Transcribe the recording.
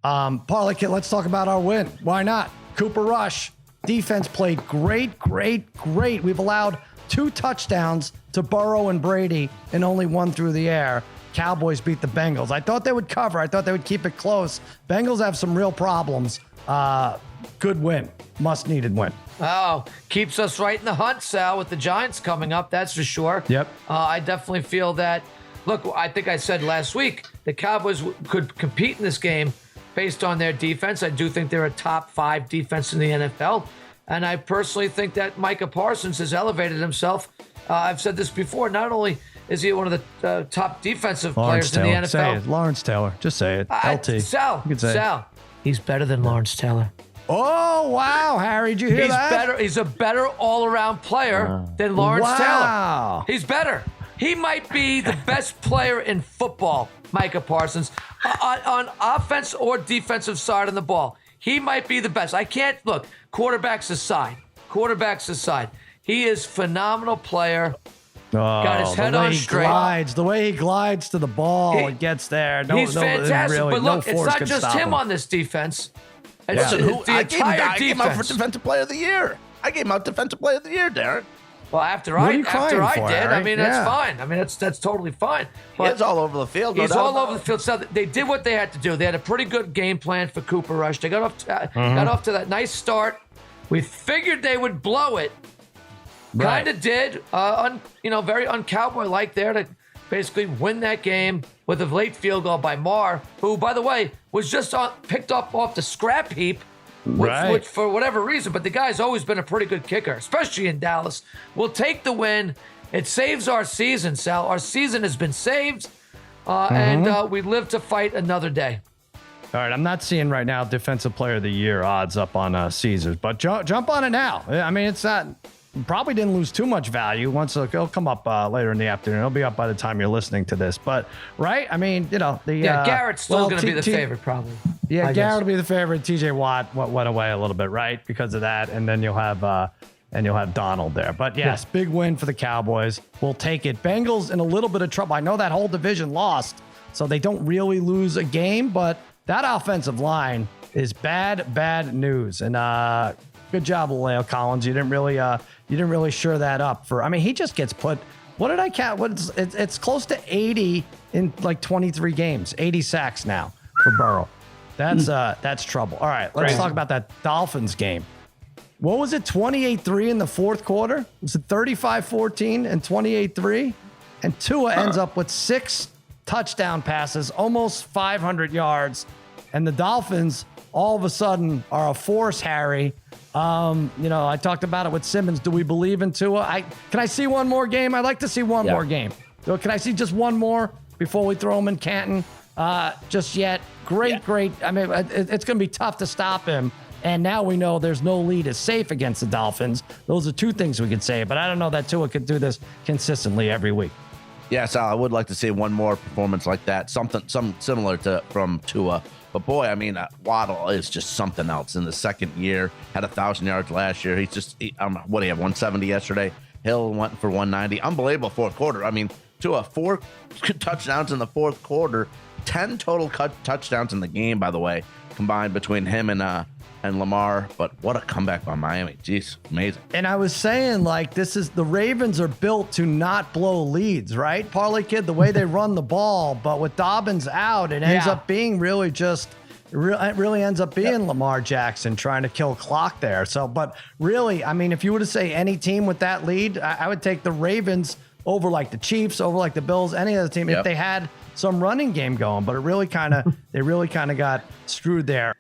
Parlay Kid, let's talk about our win. Why not? Cooper Rush. Defense played great. We've allowed 2 touchdowns to Burrow and Brady and only 1 through the air. Cowboys beat the Bengals. I thought they would cover. I thought they would keep it close. Bengals have some real problems. Good win. Must-needed win. Oh, keeps us right in the hunt, Sal, with the Giants coming up, that's for sure. Yep. I definitely feel that. Look, I think I said last week the Cowboys could compete in this game based on their defense. I do think they're a top 5 defense in the NFL. And I personally think that Micah Parsons has elevated himself. I've said this before. Not only is he one of the top defensive players in the NFL. Say it. Lawrence Taylor. Just say it. LT. Sal, he's better than Lawrence Taylor. Oh, wow, Harry. Did you hear that? He's a better all-around player than Lawrence Taylor. He's better. He might be the best player in football, Micah Parsons, on offense or defensive side of the ball. He might be the best. I can't look. Quarterbacks aside. He is a phenomenal player. Got his head on straight. The way he glides to the ball and gets there. He's fantastic. But look, it's not just him on this defense. I gave him out for Defensive Player of the Year. I gave him out Defensive Player of the Year, Darren. Well, after I did, I mean, that's fine. I mean, that's totally fine. But he's all over the field. He's all over the field. So they did what they had to do. They had a pretty good game plan for Cooper Rush. They got off to that nice start. We figured they would blow it. Kind of did. Very un-Cowboy-like there to basically win that game with a late field goal by Marr, who, by the way, was just picked up off the scrap heap. Which, for whatever reason, but the guy's always been a pretty good kicker, especially in Dallas. We'll take the win. It saves our season, Sal. Our season has been saved, and we live to fight another day. All right, I'm not seeing right now Defensive Player of the Year odds up on Caesars, but jump on it now. I mean, it's not. Probably didn't lose too much value. Once it'll come up later in the afternoon. It'll be up by the time you're listening to this. But right, I mean, Garrett's still going to be the favorite, probably. Yeah, Garrett will be the favorite. T.J. Watt went away a little bit, right, because of that, and then you'll have Donald there. But yes, big win for the Cowboys. We'll take it. Bengals in a little bit of trouble. I know that whole division lost, so they don't really lose a game. But that offensive line is bad news. And good job, Leo Collins. You didn't really shore that up he just gets put. What did I count? It's close to 80 in like 23 games. 80 sacks now for Burrow. That's trouble. All right, let's talk about that Dolphins game. What was it? 28-3 in the fourth quarter? Was it 35-14 and 28-3? And Tua ends up with 6 touchdown passes, almost 500 yards. And the Dolphins all of a sudden are a force, Harry. I talked about it with Simmons. Do we believe in Tua? Can I see one more game? I'd like to see one more game. Can I see just one more before we throw him in Canton? Just yet. Great. I mean, it's going to be tough to stop him. And now we know there's no lead is safe against the Dolphins. Those are 2 things we could say, but I don't know that Tua could do this consistently every week. Yeah, Sal, I would like to see one more performance like that, something similar from Tua. But boy, I mean, Waddle is just something else. In the second year, had 1,000 yards last year. He's just, what do you have, 170 yesterday? Hill went for 190. Unbelievable fourth quarter. I mean, Tua, 4 touchdowns in the fourth quarter, 10 total touchdowns in the game, by the way, combined between him and Lamar. But what a comeback by Miami. Jeez, amazing. And I was saying, the Ravens are built to not blow leads, right? Parlay Kid, the way they run the ball, but with Dobbins out, it ends up being really Lamar Jackson trying to kill clock there. So, but really, I mean, if you were to say any team with that lead, I would take the Ravens over like the Chiefs, over like the Bills, any other team, if they had some running game going, but they really kind of got screwed there.